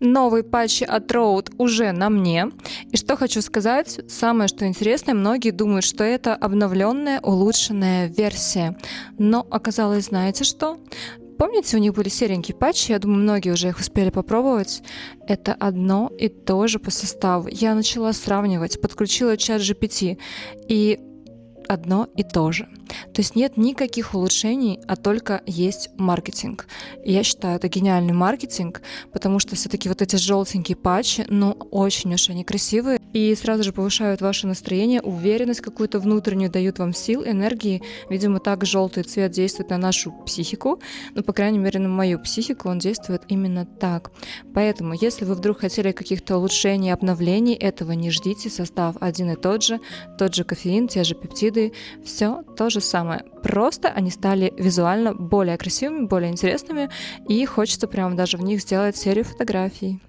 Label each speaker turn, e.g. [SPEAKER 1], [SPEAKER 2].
[SPEAKER 1] Новые патчи от Rode уже на мне. И что хочу сказать, самое что интересное, многие думают, что это обновленная, улучшенная версия. Но оказалось, знаете что? Помните, у них были серенькие патчи, я думаю, многие уже их успели попробовать. Это одно и то же по составу. Я начала сравнивать, подключила чат GPT, и одно и то же. То есть нет никаких улучшений, а только есть маркетинг. И я считаю, это гениальный маркетинг, потому что все-таки вот эти желтенькие патчи, ну, очень уж они красивые, и сразу же повышают ваше настроение, уверенность какую-то внутреннюю, дают вам сил, энергии. Видимо, так желтый цвет действует на нашу психику, ну, по крайней мере, на мою психику он действует именно так. Поэтому, если вы вдруг хотели каких-то улучшений, обновлений, этого не ждите, состав один и тот же кофеин, те же пептиды, все то же самое. Просто они стали визуально более красивыми, более интересными, и хочется прямо даже в них сделать серию фотографий.